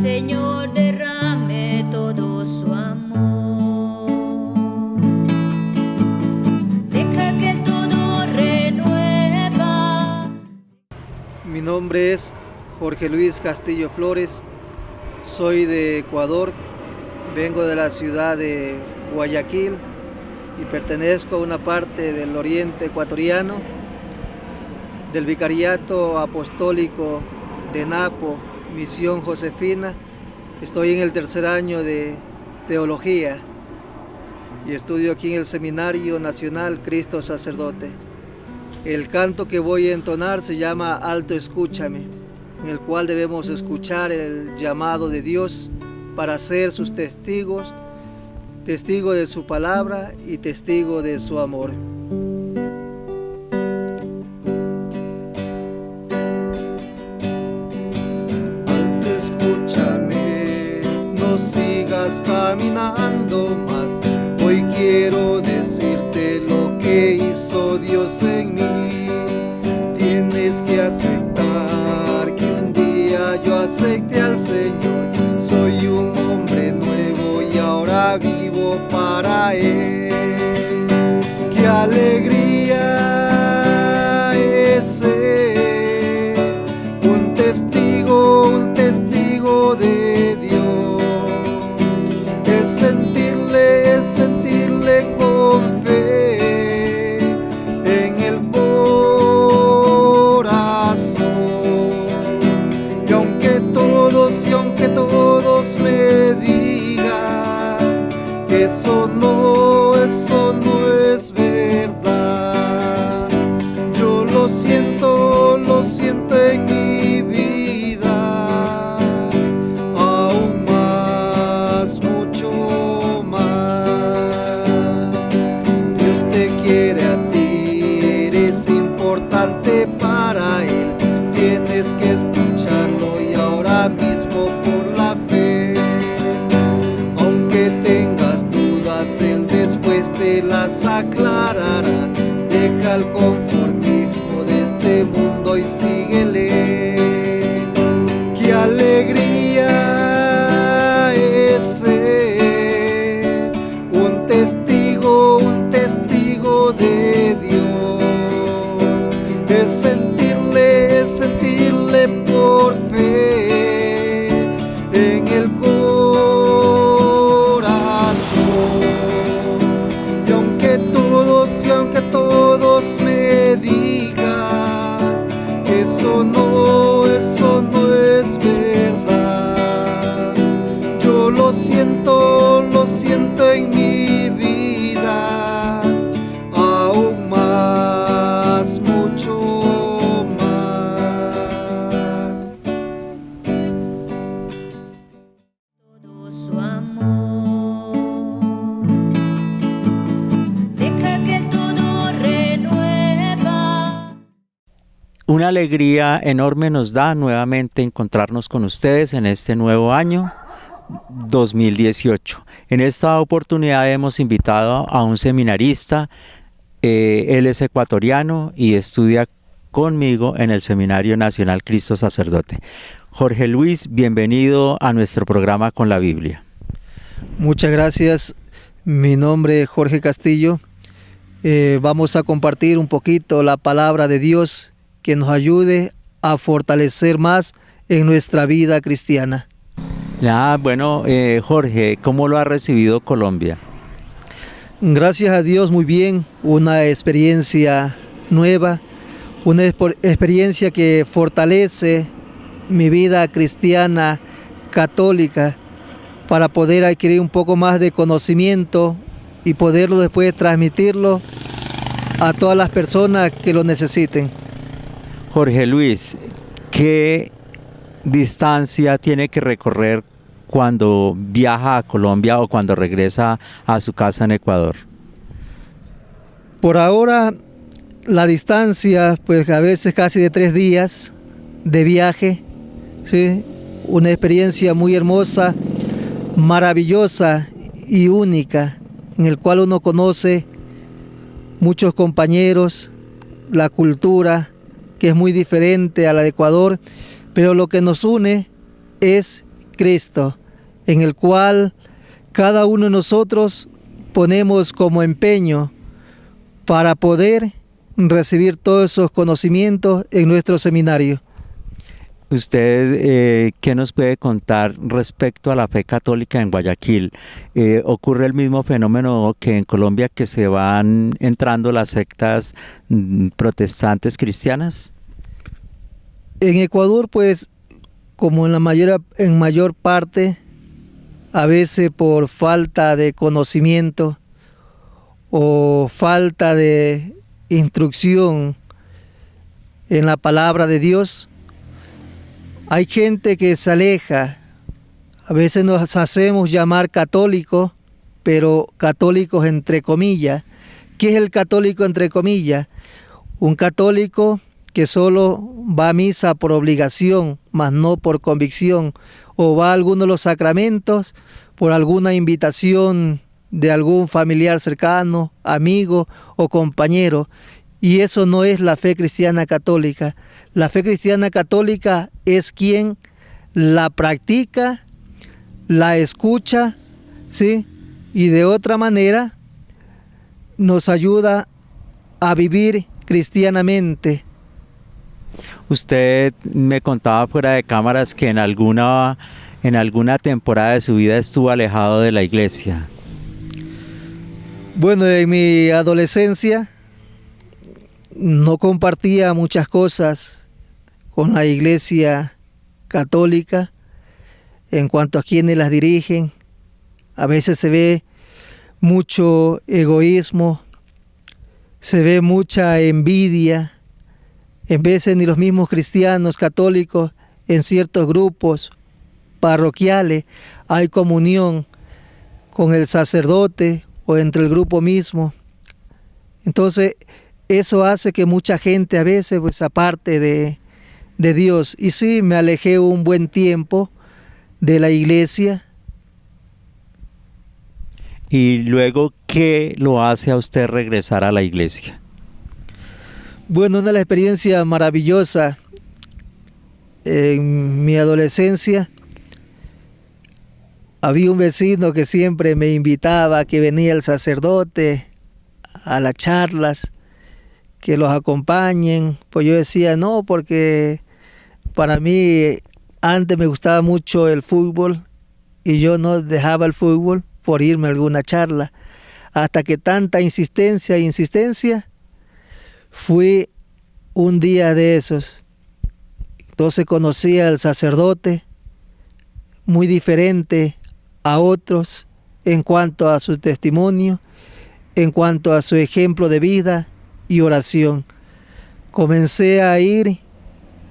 Señor derrame todo su amor. Deja que todo renueva. Mi nombre es Jorge Luis Castillo Flores, soy de Ecuador, vengo de la ciudad de Guayaquil y pertenezco a una parte del oriente ecuatoriano, del Vicariato Apostólico de Napo, Misión Josefina. Estoy en el tercer año de Teología y estudio aquí en el Seminario Nacional Cristo Sacerdote. El canto que voy a entonar se llama Alto Escúchame, en el cual debemos escuchar el llamado de Dios para ser sus testigos, testigo de su palabra y testigo de su amor. Alto escúchame, no sigas caminando más. Hoy quiero decirte lo que hizo Dios en mí. Tienes que aceptar que un día yo acepté al Señor. Soy un hombre nuevo y ahora vivo para Él. ¡Qué alegría es ser un testigo de Dios! Es sentirle con fe en el corazón. Y aunque todos me digan que eso no es verdad, yo lo siento en mi vida, aún más, mucho más. Dios te quiere a ti, eres importante para Él. Tienes que escucharlo y ahora mismo por la fe. Aunque tengas dudas, Él después te las aclarará. Deja el conformismo de este mundo y síguele. ¡Qué alegría es ser un testigo de Dios! Es sentirle por fe en el corazón. Y aunque todos me digan que eso no es verdad, yo lo siento en mi vida, aún más, mucho más. Todo su amor. Deja que todo renueva. Una alegría enorme nos da nuevamente encontrarnos con ustedes en este nuevo año 2018. En esta oportunidad hemos invitado a un seminarista. Él es ecuatoriano y estudia conmigo en el Seminario Nacional Cristo Sacerdote. Jorge Luis, bienvenido a nuestro programa Con la Biblia. Muchas gracias. Mi nombre es Jorge Castillo. Vamos a compartir un poquito la palabra de Dios que nos ayude a fortalecer más en nuestra vida cristiana. Bueno, Jorge, ¿cómo lo ha recibido Colombia? Gracias a Dios, muy bien. Una experiencia nueva, una experiencia que fortalece mi vida cristiana católica para poder adquirir un poco más de conocimiento y poderlo después transmitirlo a todas las personas que lo necesiten. Jorge Luis, ¿qué distancia tiene que recorrer cuando viaja a Colombia o cuando regresa a su casa en Ecuador? Por ahora, la distancia, pues a veces casi de 3 días de viaje, ¿sí? Una experiencia muy hermosa, maravillosa y única, en el cual uno conoce muchos compañeros, la cultura, que es muy diferente a la de Ecuador, pero lo que nos une es Cristo, en el cual cada uno de nosotros ponemos como empeño para poder recibir todos esos conocimientos en nuestro seminario. ¿Usted qué nos puede contar respecto a la fe católica en Guayaquil? ¿Ocurre el mismo fenómeno que en Colombia, que se van entrando las sectas protestantes cristianas? En Ecuador, pues, como en mayor parte, a veces por falta de conocimiento o falta de instrucción en la palabra de Dios, hay gente que se aleja. A veces nos hacemos llamar católicos, pero católicos entre comillas. ¿Qué es el católico entre comillas? Un católico que solo va a misa por obligación, mas no por convicción, o va a alguno de los sacramentos por alguna invitación de algún familiar cercano, amigo o compañero. Y eso no es la fe cristiana católica. La fe cristiana católica es quien la practica, la escucha, ¿sí? Y de otra manera nos ayuda a vivir cristianamente. Usted me contaba fuera de cámaras que en alguna temporada de su vida estuvo alejado de la iglesia. Bueno, en mi adolescencia no compartía muchas cosas con la iglesia católica en cuanto a quienes las dirigen. A veces se ve mucho egoísmo, se ve mucha envidia. En veces ni los mismos cristianos católicos en ciertos grupos parroquiales hay comunión con el sacerdote o entre el grupo mismo. Entonces eso hace que mucha gente a veces pues aparte de Dios. Y sí, me alejé un buen tiempo de la iglesia. ¿Y luego qué lo hace a usted regresar a la iglesia? Bueno, una de las experiencias maravillosas en mi adolescencia, había un vecino que siempre me invitaba, que venía el sacerdote a las charlas, que los acompañen. Pues yo decía no, porque para mí antes me gustaba mucho el fútbol y yo no dejaba el fútbol por irme a alguna charla. Hasta que tanta insistencia, fui un día de esos. Entonces conocí al sacerdote, muy diferente a otros en cuanto a su testimonio, en cuanto a su ejemplo de vida y oración. Comencé a ir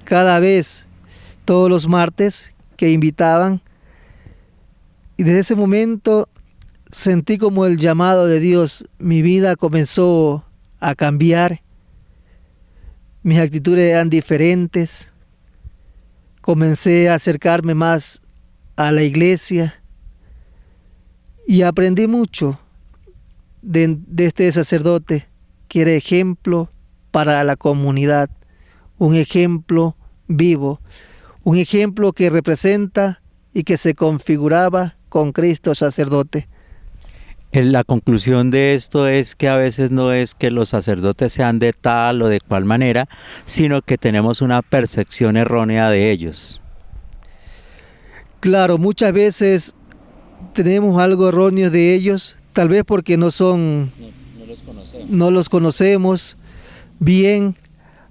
cada vez, todos los martes que invitaban, y desde ese momento sentí como el llamado de Dios. Mi vida comenzó a cambiar, mis actitudes eran diferentes, comencé a acercarme más a la iglesia y aprendí mucho de este sacerdote que era ejemplo para la comunidad, un ejemplo vivo, un ejemplo que representa y que se configuraba con Cristo sacerdote. La conclusión de esto es que a veces no es que los sacerdotes sean de tal o de cual manera, sino que tenemos una percepción errónea de ellos. Claro, muchas veces tenemos algo erróneo de ellos, tal vez porque no los conocemos bien.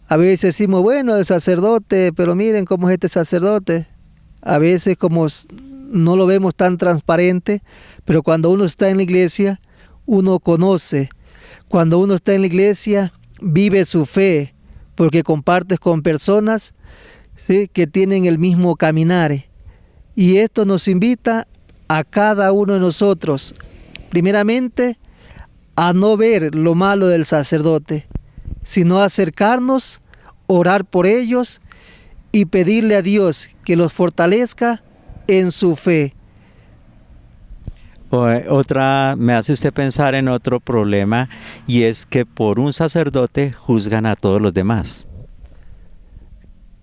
A veces decimos, bueno, el sacerdote, pero miren cómo es este sacerdote. A veces como no lo vemos tan transparente, pero cuando uno está en la iglesia, uno conoce. Cuando uno está en la iglesia, vive su fe, porque compartes con personas, ¿sí?, que tienen el mismo caminar. Y esto nos invita a cada uno de nosotros, primeramente, a no ver lo malo del sacerdote, sino a acercarnos, orar por ellos y pedirle a Dios que los fortalezca en su fe. Me hace usted pensar en otro problema, y es que por un sacerdote juzgan a todos los demás.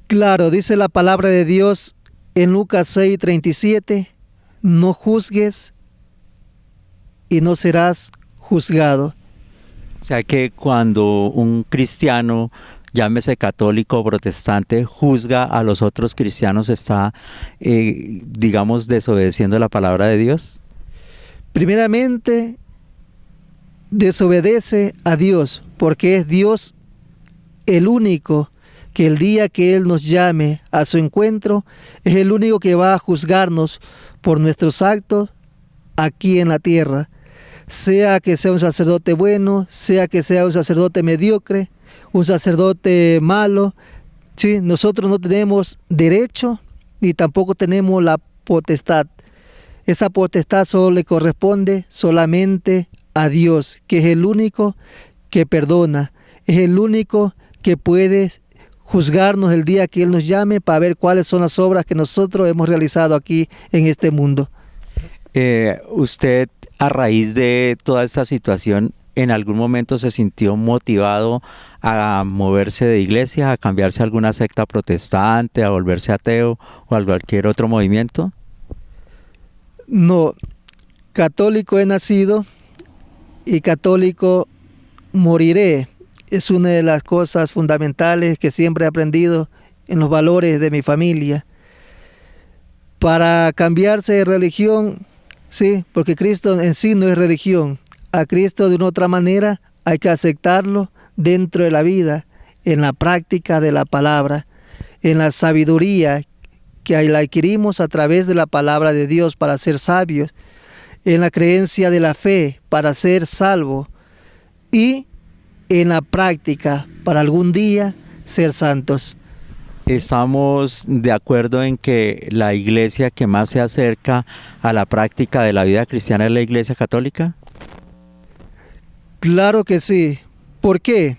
Claro, dice la palabra de Dios en Lucas 6:37, no juzgues y no serás juzgado. O sea que cuando un cristiano, llámese católico o protestante, juzga a los otros cristianos, está, digamos, desobedeciendo la palabra de Dios. Primeramente, desobedece a Dios, porque es Dios el único que el día que Él nos llame a su encuentro, es el único que va a juzgarnos por nuestros actos aquí en la tierra. Sea que sea un sacerdote bueno, sea que sea un sacerdote mediocre, un sacerdote malo, ¿sí? Nosotros no tenemos derecho ni tampoco tenemos la potestad. Esa potestad solo le corresponde solamente a Dios, que es el único que perdona, es el único que puede juzgarnos el día que Él nos llame para ver cuáles son las obras que nosotros hemos realizado aquí en este mundo. Usted, a raíz de toda esta situación, ¿en algún momento se sintió motivado a moverse de iglesia, a cambiarse a alguna secta protestante, a volverse ateo o a cualquier otro movimiento? No, católico he nacido y católico moriré. Es una de las cosas fundamentales que siempre he aprendido en los valores de mi familia. Para cambiarse de religión, sí, porque Cristo en sí no es religión. A Cristo de una otra manera hay que aceptarlo dentro de la vida, en la práctica de la palabra, en la sabiduría que la adquirimos a través de la palabra de Dios para ser sabios, en la creencia de la fe para ser salvo y en la práctica para algún día ser santos. ¿Estamos de acuerdo en que la iglesia que más se acerca a la práctica de la vida cristiana es la Iglesia Católica? Claro que sí. ¿Por qué?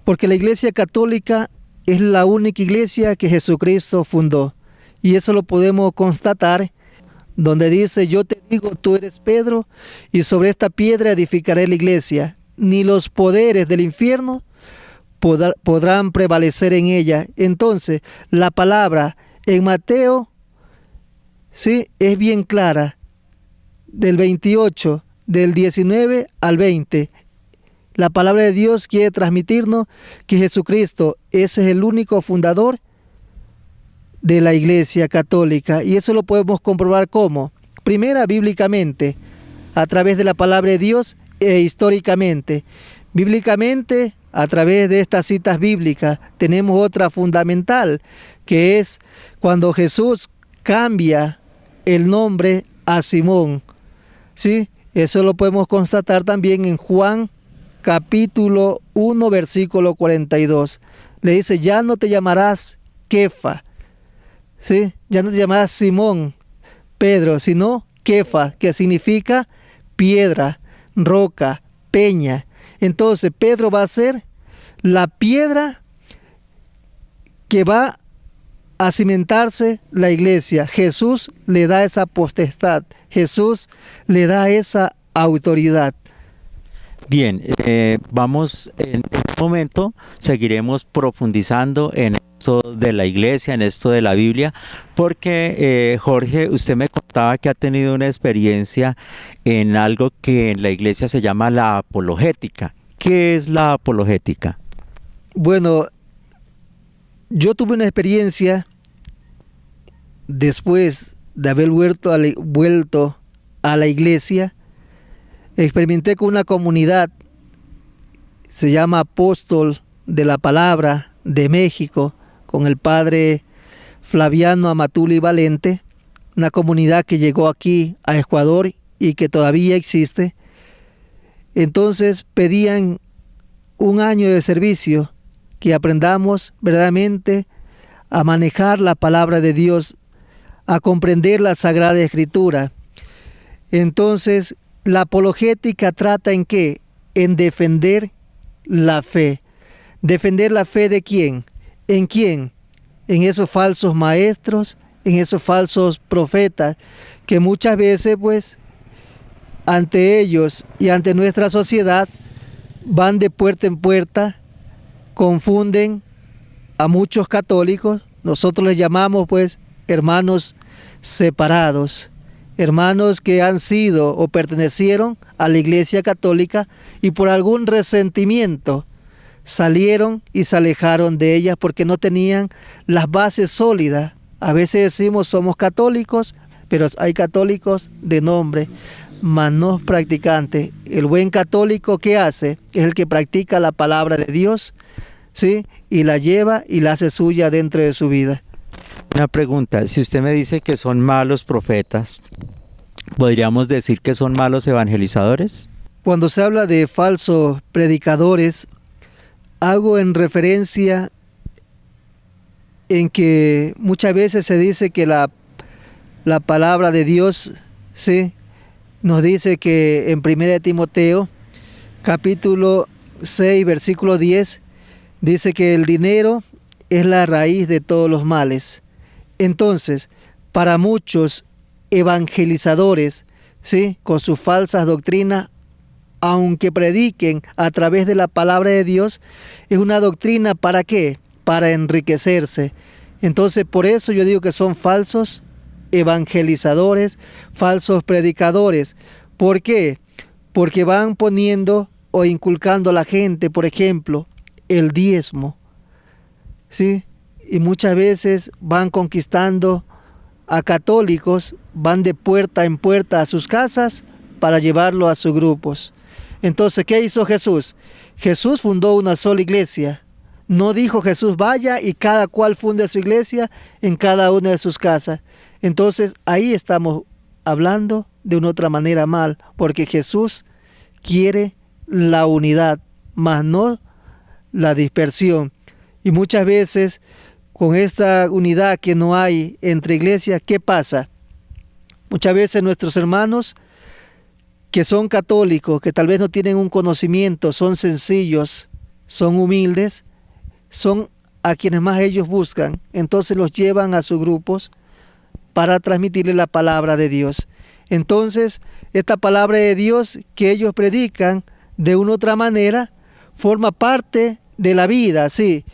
Porque la Iglesia Católica es la única iglesia que Jesucristo fundó. Y eso lo podemos constatar donde dice, yo te digo, tú eres Pedro, y sobre esta piedra edificaré la iglesia. Ni los poderes del infierno podrán prevalecer en ella. Entonces, la palabra en Mateo, sí, es bien clara, del 28, del 19 al 20. La palabra de Dios quiere transmitirnos que Jesucristo, ese es el único fundador de la Iglesia Católica. Y eso lo podemos comprobar ¿cómo? Primera, bíblicamente, a través de la palabra de Dios, e históricamente. Bíblicamente, a través de estas citas bíblicas, tenemos otra fundamental, que es cuando Jesús cambia el nombre a Simón. ¿Sí? Eso lo podemos constatar también en Juan capítulo 1, versículo 42. Le dice, ya no te llamarás Kefa, ¿sí? Ya no te llamarás Simón, Pedro, sino Kefa, que significa piedra, roca, peña. Entonces Pedro va a ser la piedra que va a cimentarse la iglesia. Jesús le da esa potestad, Jesús le da esa autoridad. Bien, vamos en un momento, seguiremos profundizando en esto de la iglesia, en esto de la Biblia, porque Jorge, usted me contaba que ha tenido una experiencia en algo que en la iglesia se llama la apologética. ¿Qué es la apologética? Bueno, yo tuve una experiencia después de haber vuelto a la iglesia. Experimenté con una comunidad, se llama Apóstol de la Palabra de México, con el padre Flaviano Amatuli Valente, una comunidad que llegó aquí a Ecuador y que todavía existe. Entonces pedían un año de servicio, que aprendamos verdaderamente a manejar la palabra de Dios, a comprender la Sagrada Escritura. Entonces, la apologética trata en qué? En defender la fe. ¿Defender la fe de quién? ¿En quién? En esos falsos maestros, en esos falsos profetas, que muchas veces, pues, ante ellos y ante nuestra sociedad, van de puerta en puerta, confunden a muchos católicos. Nosotros les llamamos, pues, hermanos separados, hermanos que han sido o pertenecieron a la Iglesia Católica y por algún resentimiento salieron y se alejaron de ella porque no tenían las bases sólidas. A veces decimos somos católicos, pero hay católicos de nombre, mas no practicantes. El buen católico, ¿qué hace? Es el que practica la palabra de Dios, ¿sí? Y la lleva y la hace suya dentro de su vida. Una pregunta, si usted me dice que son malos profetas, ¿podríamos decir que son malos evangelizadores? Cuando se habla de falsos predicadores, hago en referencia en que muchas veces se dice que la palabra de Dios, ¿sí?, nos dice que en 1 Timoteo, capítulo 6, versículo 10, dice que el dinero es la raíz de todos los males. Entonces, para muchos evangelizadores, ¿sí?, con sus falsas doctrinas, aunque prediquen a través de la palabra de Dios, es una doctrina ¿para qué? Para enriquecerse. Entonces, por eso yo digo que son falsos evangelizadores, falsos predicadores. ¿Por qué? Porque van poniendo o inculcando a la gente, por ejemplo, el diezmo, ¿sí? Y muchas veces van conquistando a católicos, van de puerta en puerta a sus casas para llevarlo a sus grupos. Entonces, ¿qué hizo Jesús? Jesús fundó una sola iglesia. No dijo Jesús vaya y cada cual funde su iglesia en cada una de sus casas. Entonces, ahí estamos hablando de una otra manera mal, porque Jesús quiere la unidad, mas no la dispersión. Y muchas veces, con esta unidad que no hay entre iglesias, ¿qué pasa? Muchas veces nuestros hermanos que son católicos, que tal vez no tienen un conocimiento, son sencillos, son humildes, son a quienes más ellos buscan, entonces los llevan a sus grupos para transmitirles la palabra de Dios. Entonces, esta palabra de Dios que ellos predican de una u otra manera, forma parte de la vida, sí,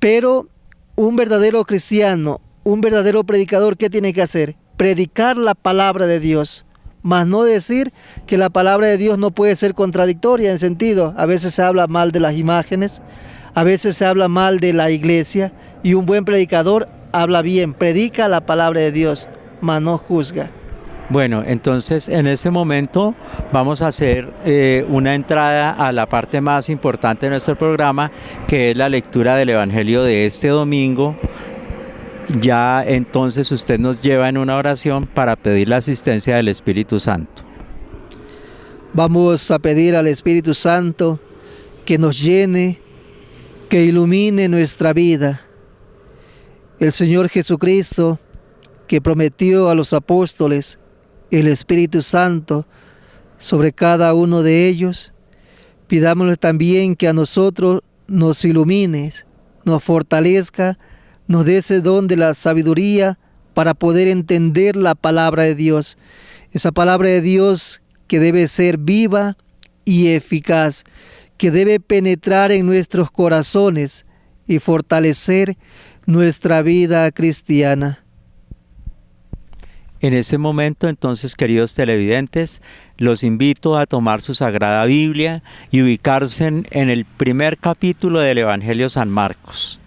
pero un verdadero cristiano, un verdadero predicador, ¿qué tiene que hacer? Predicar la palabra de Dios, mas no decir que la palabra de Dios no puede ser contradictoria en sentido. A veces se habla mal de las imágenes, a veces se habla mal de la iglesia, y un buen predicador habla bien, predica la palabra de Dios, mas no juzga. Bueno, entonces en este momento vamos a hacer una entrada a la parte más importante de nuestro programa, que es la lectura del Evangelio de este domingo. Ya entonces usted nos lleva en una oración para pedir la asistencia del Espíritu Santo. Vamos a pedir al Espíritu Santo que nos llene, que ilumine nuestra vida. El Señor Jesucristo, que prometió a los apóstoles el Espíritu Santo sobre cada uno de ellos, pidámosle también que a nosotros nos ilumine, nos fortalezca, nos dé ese don de la sabiduría para poder entender la palabra de Dios. Esa palabra de Dios que debe ser viva y eficaz, que debe penetrar en nuestros corazones y fortalecer nuestra vida cristiana. En este momento, entonces, queridos televidentes, los invito a tomar su Sagrada Biblia y ubicarse en el primer capítulo del Evangelio de San Marcos.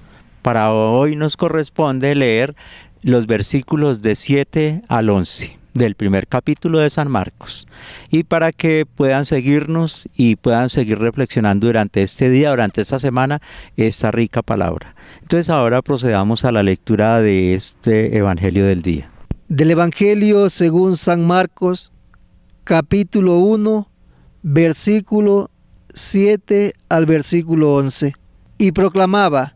Para hoy nos corresponde leer los versículos de 7 al 11 del primer capítulo de San Marcos. Y para que puedan seguirnos y puedan seguir reflexionando durante este día, durante esta semana, esta rica palabra. Entonces ahora procedamos a la lectura de este Evangelio del día. Del Evangelio según San Marcos, capítulo 1, versículo 7 al versículo 11. Y proclamaba: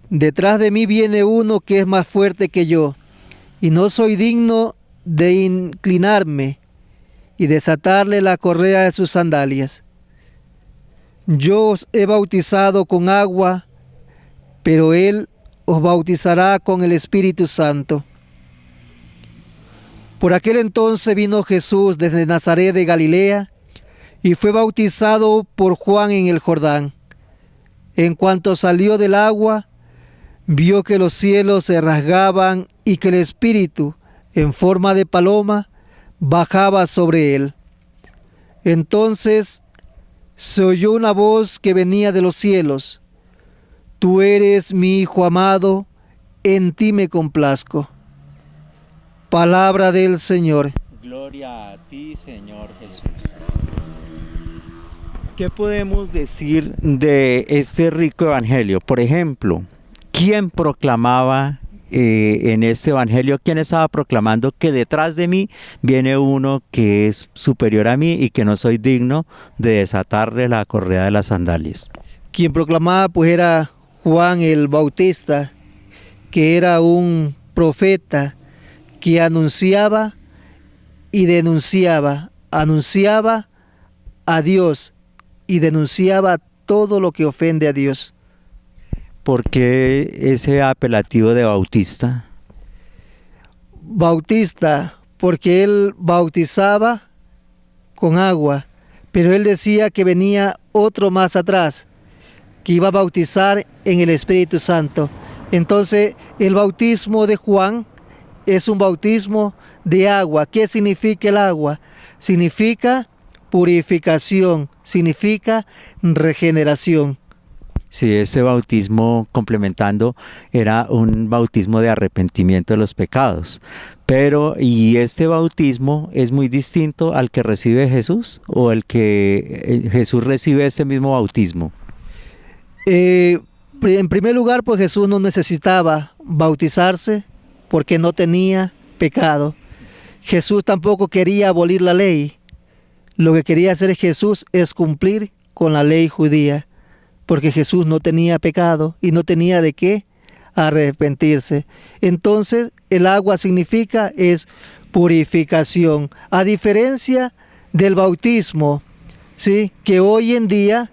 detrás de mí viene uno que es más fuerte que yo, y no soy digno de inclinarme y desatarle la correa de sus sandalias. Yo os he bautizado con agua, pero él os bautizará con el Espíritu Santo. Por aquel entonces vino Jesús desde Nazaret de Galilea y fue bautizado por Juan en el Jordán. En cuanto salió del agua, vio que los cielos se rasgaban y que el Espíritu, en forma de paloma, bajaba sobre él. Entonces se oyó una voz que venía de los cielos: Tú eres mi Hijo amado, en ti me complazco. Palabra del Señor. Gloria a ti, Señor Jesús. ¿Qué podemos decir de este rico evangelio? Por ejemplo, ¿quién proclamaba en este evangelio, quién estaba proclamando que detrás de mí viene uno que es superior a mí y que no soy digno de desatarle la correa de las sandalias? Quien proclamaba pues era Juan el Bautista, que era un profeta que anunciaba y denunciaba, anunciaba a Dios y denunciaba todo lo que ofende a Dios. ¿Por qué ese apelativo de Bautista? Bautista, porque él bautizaba con agua, pero él decía que venía otro más atrás, que iba a bautizar en el Espíritu Santo. Entonces, el bautismo de Juan es un bautismo de agua. ¿Qué significa el agua? Significa purificación, significa regeneración. Sí, este bautismo, complementando, era un bautismo de arrepentimiento de los pecados. Pero, ¿y este bautismo es muy distinto al que recibe Jesús o el que Jesús recibe este mismo bautismo? En primer lugar, pues Jesús no necesitaba bautizarse porque no tenía pecado. Jesús tampoco quería abolir la ley. Lo que quería hacer Jesús es cumplir con la ley judía, porque Jesús no tenía pecado y no tenía de qué arrepentirse. Entonces, el agua significa es purificación, a diferencia del bautismo, ¿sí?, que hoy en día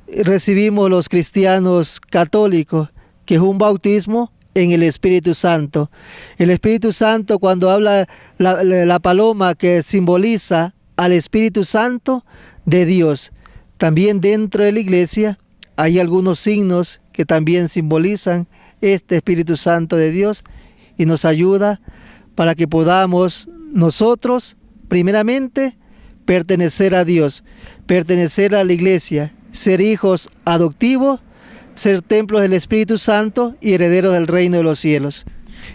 recibimos los cristianos católicos, que es un bautismo en el Espíritu Santo. El Espíritu Santo, cuando habla la paloma, que simboliza al Espíritu Santo de Dios. También dentro de la iglesia hay algunos signos que también simbolizan este Espíritu Santo de Dios y nos ayuda para que podamos nosotros, primeramente, pertenecer a Dios, pertenecer a la iglesia, ser hijos adoptivos, ser templos del Espíritu Santo y herederos del reino de los cielos.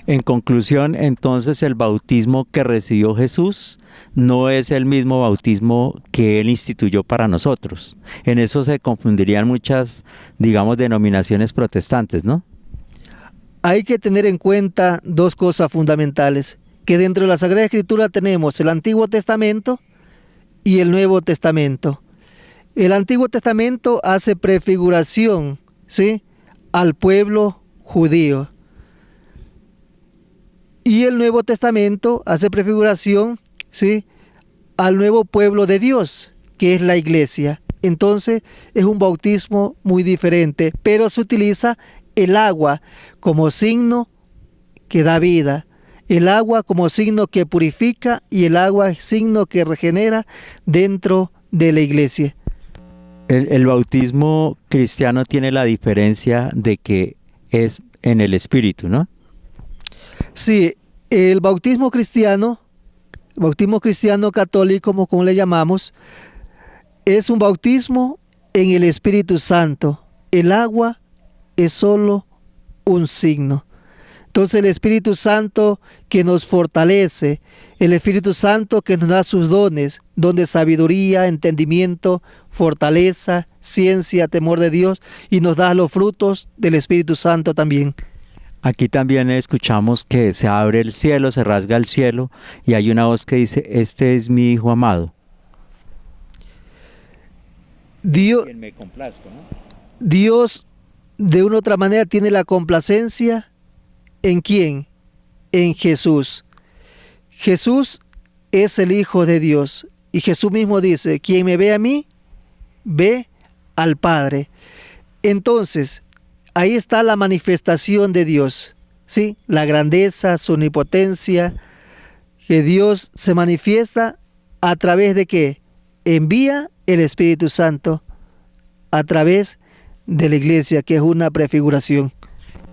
En conclusión, entonces, el bautismo que recibió Jesús no es el mismo bautismo que Él instituyó para nosotros. En eso se confundirían muchas, digamos, denominaciones protestantes, ¿no? Hay que tener en cuenta dos cosas fundamentales, que dentro de la Sagrada Escritura tenemos el Antiguo Testamento y el Nuevo Testamento. El Antiguo Testamento hace prefiguración, ¿sí?, al pueblo judío. Y el Nuevo Testamento hace prefiguración, ¿sí?, al nuevo pueblo de Dios, que es la iglesia. Entonces es un bautismo muy diferente, pero se utiliza el agua como signo que da vida, el agua como signo que purifica y el agua es signo que regenera dentro de la iglesia. El bautismo cristiano tiene la diferencia de que es en el Espíritu, ¿no? Sí, el bautismo cristiano católico, como le llamamos, es un bautismo en el Espíritu Santo. El agua es solo un signo. Entonces el Espíritu Santo que nos fortalece, el Espíritu Santo que nos da sus dones de sabiduría, entendimiento, fortaleza, ciencia, temor de Dios, y nos da los frutos del Espíritu Santo también. Aquí también escuchamos que se abre el cielo, se rasga el cielo y hay una voz que dice: este es mi Hijo amado. Dios, Me complazco, ¿no? Dios de una u otra manera tiene la complacencia ¿en quién? En Jesús. Jesús es el Hijo de Dios y Jesús mismo dice: quien me ve a mí, ve al Padre. Entonces, ahí está la manifestación de Dios, ¿sí? La grandeza, su omnipotencia, que Dios se manifiesta a través de ¿qué? Envía el Espíritu Santo a través de la iglesia, que es una prefiguración.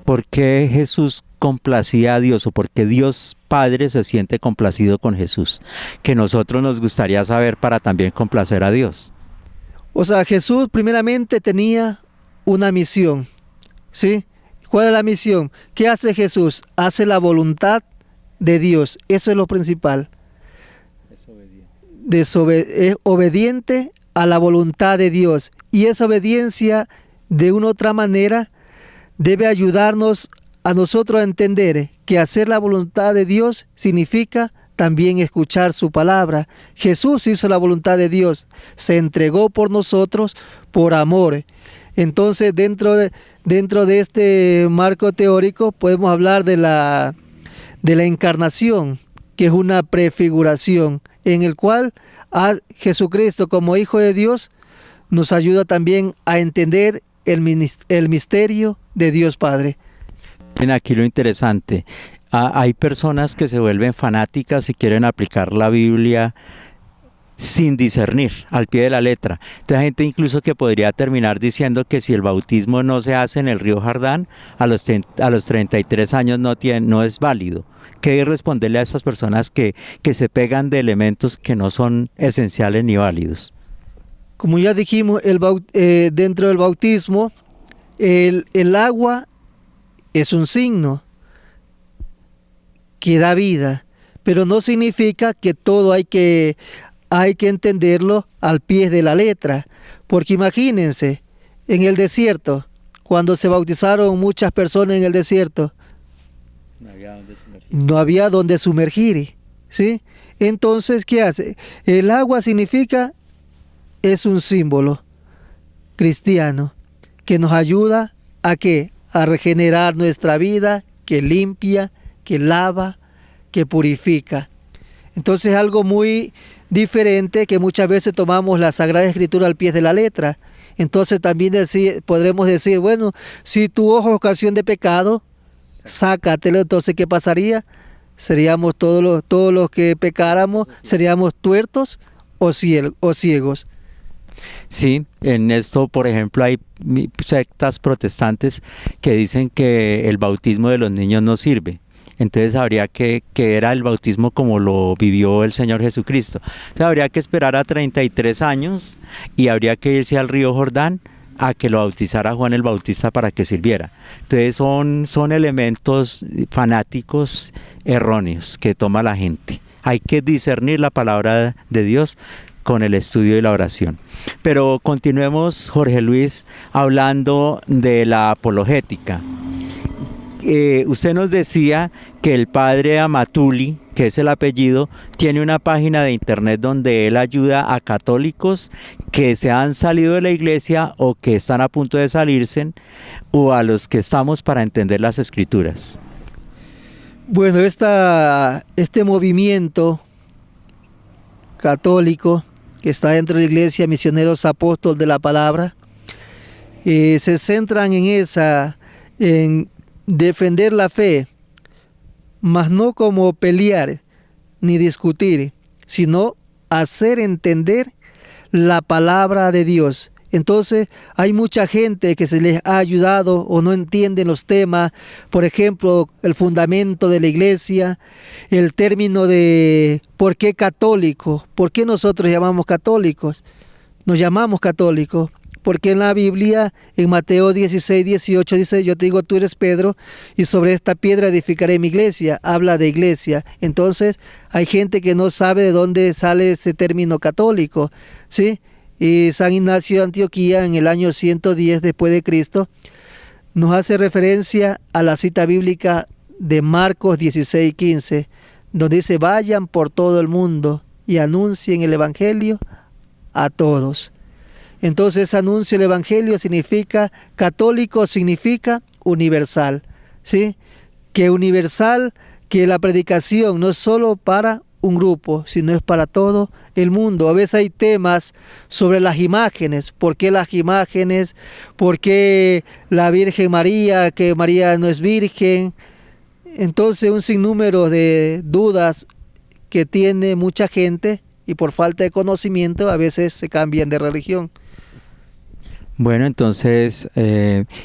¿Por qué Jesús complacía a Dios o por qué Dios Padre se siente complacido con Jesús, que nosotros nos gustaría saber para también complacer a Dios. O sea, Jesús primeramente tenía una misión, ¿sí? ¿Cuál es la misión? ¿Qué hace Jesús? Hace la voluntad de Dios. Eso es lo principal. Es obediente a la voluntad de Dios. Y esa obediencia, de una u otra manera, debe ayudarnos a nosotros a entender que hacer la voluntad de Dios significa también escuchar su palabra. Jesús hizo la voluntad de Dios, se entregó por nosotros por amor. Entonces, dentro de este marco teórico, podemos hablar de la encarnación, que es una prefiguración, en el cual a Jesucristo como Hijo de Dios nos ayuda también a entender el misterio de Dios Padre. Miren aquí lo interesante. Hay personas que se vuelven fanáticas y quieren aplicar la Biblia sin discernir, al pie de la letra. Entonces hay gente incluso que podría terminar diciendo que si el bautismo no se hace en el río Jordán, a los 33 años no es válido. ¿Qué responderle a esas personas que se pegan de elementos que no son esenciales ni válidos? Como ya dijimos, dentro del bautismo, el agua es un signo que da vida, pero no significa que todo hay que entenderlo al pie de la letra, porque imagínense, en el desierto, cuando se bautizaron muchas personas en el desierto, no había donde sumergir, ¿sí? Entonces, ¿qué hace? El agua es un símbolo cristiano que nos ayuda ¿a qué? A regenerar nuestra vida, que limpia, que lava, que purifica. Entonces, algo muy diferente, que muchas veces tomamos la Sagrada Escritura al pie de la letra. Entonces también podremos decir, bueno, si tu ojo es ocasión de pecado, sácatelo. Entonces, ¿qué pasaría? Seríamos todos los que pecáramos, seríamos tuertos o ciegos. Sí, en esto, por ejemplo, hay sectas protestantes que dicen que el bautismo de los niños no sirve. Entonces habría que era el bautismo como lo vivió el Señor Jesucristo. Entonces habría que esperar a 33 años y habría que irse al río Jordán a que lo bautizara Juan el Bautista para que sirviera. Entonces son elementos fanáticos erróneos que toma la gente. Hay que discernir la palabra de Dios con el estudio y la oración. Pero continuemos, Jorge Luis, hablando de la apologética. Usted nos decía que el padre Amatuli, que es el apellido, tiene una página de internet donde él ayuda a católicos que se han salido de la iglesia o que están a punto de salirse, o a los que estamos para entender las escrituras. Bueno, este movimiento católico que está dentro de la iglesia, Misioneros Apóstoles de la Palabra, se centran en defender la fe, mas no como pelear ni discutir, sino hacer entender la palabra de Dios. Entonces, hay mucha gente que se les ha ayudado o no entienden los temas, por ejemplo, el fundamento de la iglesia, el término de ¿por qué católico? ¿Por qué nosotros llamamos católicos? Nos llamamos católicos porque en la Biblia, en Mateo 16, 18, dice, yo te digo, tú eres Pedro, y sobre esta piedra edificaré mi iglesia. Habla de iglesia. Entonces, hay gente que no sabe de dónde sale ese término católico, ¿sí? Y San Ignacio de Antioquía, en el año 110 después de Cristo, nos hace referencia a la cita bíblica de Marcos 16, 15, donde dice, vayan por todo el mundo y anuncien el evangelio a todos. Entonces, anuncio el evangelio significa, católico significa universal, ¿sí? Que universal, que la predicación no es solo para un grupo, sino es para todo el mundo. A veces hay temas sobre las imágenes. ¿Por qué las imágenes? ¿Por qué la Virgen María? Que María no es virgen. Entonces, un sinnúmero de dudas que tiene mucha gente y por falta de conocimiento a veces se cambian de religión. Bueno, entonces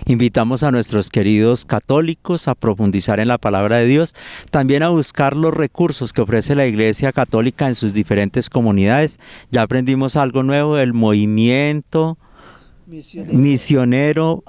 invitamos a nuestros queridos católicos a profundizar en la palabra de Dios, también a buscar los recursos que ofrece la Iglesia Católica en sus diferentes comunidades. Ya aprendimos algo nuevo, el movimiento misionero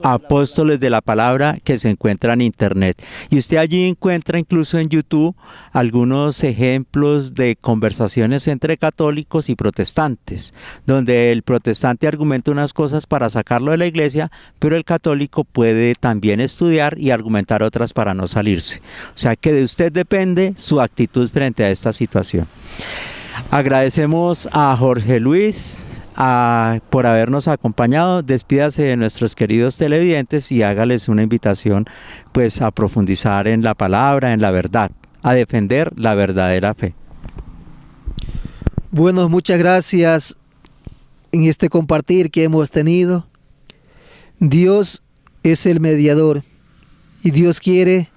Apóstoles de la Palabra, que se encuentra en internet, y usted allí encuentra incluso en YouTube algunos ejemplos de conversaciones entre católicos y protestantes, donde el protestante argumenta unas cosas para sacarlo de la iglesia, pero el católico puede también estudiar y argumentar otras para no salirse. O sea que de usted depende su actitud frente a esta situación. Agradecemos a Jorge Luis por habernos acompañado. Despídase de nuestros queridos televidentes y hágales una invitación pues a profundizar en la palabra, en la verdad, a defender la verdadera fe. Bueno, muchas gracias en este compartir que hemos tenido. Dios es el mediador y Dios quiere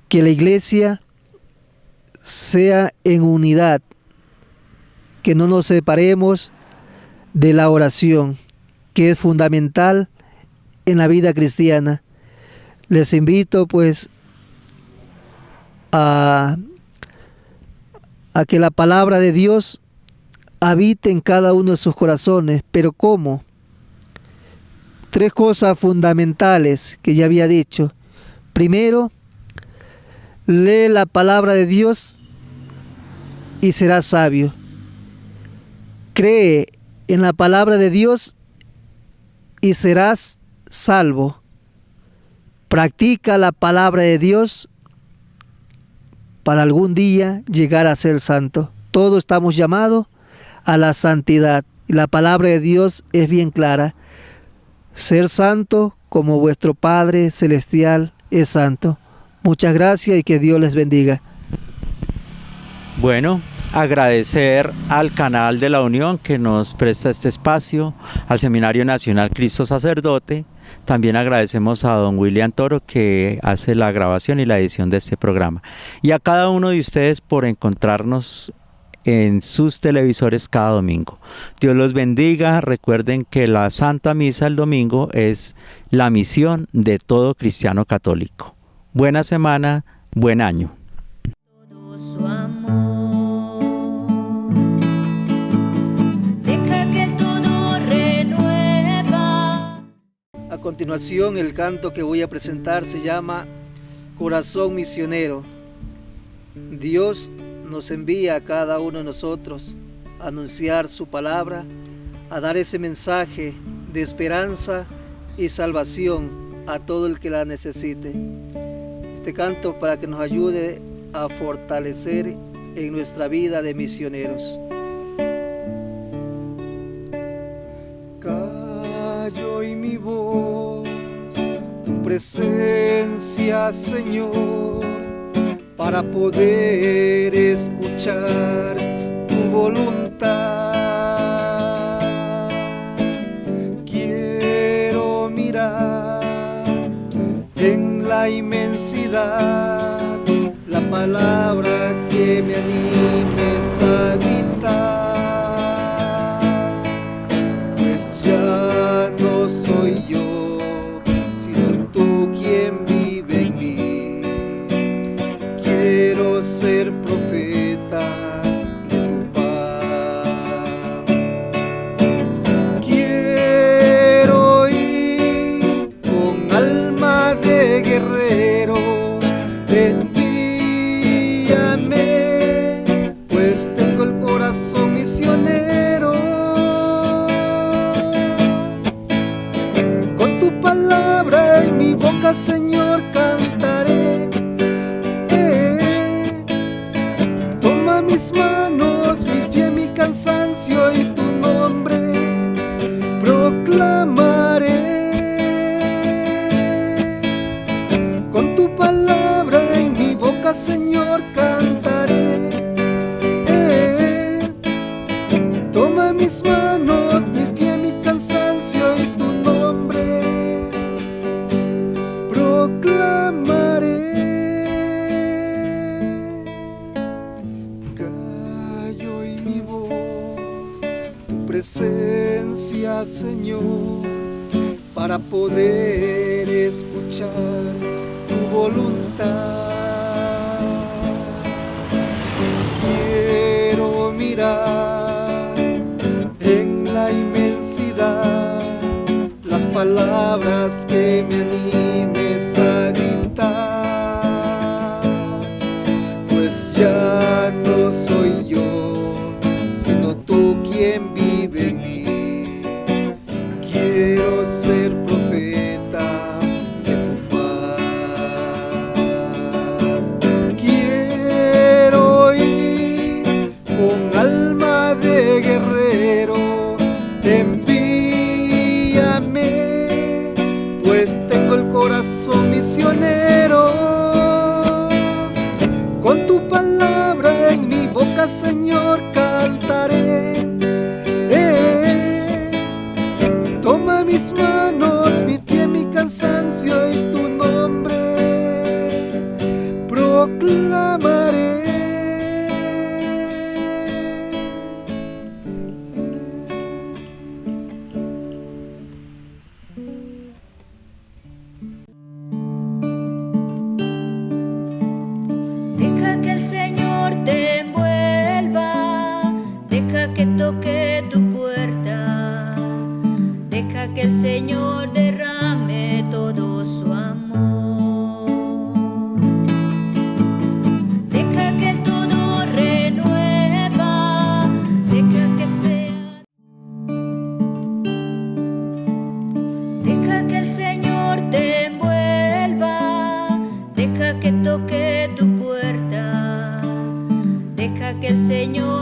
que la iglesia sea en unidad, que no nos separemos de la oración, que es fundamental en la vida cristiana. Les invito pues a que la palabra de Dios habite en cada uno de sus corazones. ¿Pero cómo? 3 cosas fundamentales que ya había dicho. Primero, lee la palabra de Dios y serás sabio. Cree en la palabra de Dios y serás salvo. Practica la palabra de Dios para algún día llegar a ser santo. Todos estamos llamados a la santidad y la palabra de Dios es bien clara. Ser santo como vuestro Padre Celestial es santo. Muchas gracias y que Dios les bendiga. Bueno, agradecer al Canal de la Unión que nos presta este espacio, al Seminario Nacional Cristo Sacerdote. También agradecemos a don William Toro que hace la grabación y la edición de este programa. Y a cada uno de ustedes por encontrarnos en sus televisores cada domingo. Dios los bendiga. Recuerden que la Santa Misa el domingo es la misión de todo cristiano católico. Buena semana, buen año. Todo su amor, deja que todo renueva. A continuación, el canto que voy a presentar se llama Corazón Misionero. Dios nos envía a cada uno de nosotros a anunciar su palabra, a dar ese mensaje de esperanza y salvación a todo el que la necesite. Este canto para que nos ayude a fortalecer en nuestra vida de misioneros. Callo y mi voz, tu presencia, Señor, para poder escuchar tu voluntad. Quiero mirar en la inmensidad la palabra que me animes a gritar, pues ya no soy yo, sino tú quien vive en mí. Quiero ser profeta de tu paz. Quiero ir con alma de guerrero. Envíame, pues tengo el corazón misionero. Con tu palabra en mi boca, Señor, cantaré. Toma mis manos, mis pies, mi cansancio y tu nombre proclamaré. Con tu palabra en mi boca, Señor, cantaré. Toma mis manos, mis pies, mi cansancio y tu nombre proclamaré. Callo y mi voz, tu presencia, paciencia, Señor, para poder escuchar tu voluntad. Quiero mirar en la inmensidad las palabras que me animes a gritar, pues ya no soy yo, sino tú quien vive en mí. Quiero ser profeta de tu paz. Quiero ir con alma de guerrero. Envíame, pues tengo el corazón misionero. Con tu palabra en mi boca, Señor, cantaré. Toma mis manos, mi pie, mi cansancio, y tu nombre proclamaré. Deja que el Señor te envuelva, deja que toque tu puerta, deja que el Señor derrame todo su amor. Deja que todo renueva, deja que sea. Deja que el Señor te envuelva, deja que toque tu puerta, deja que el Señor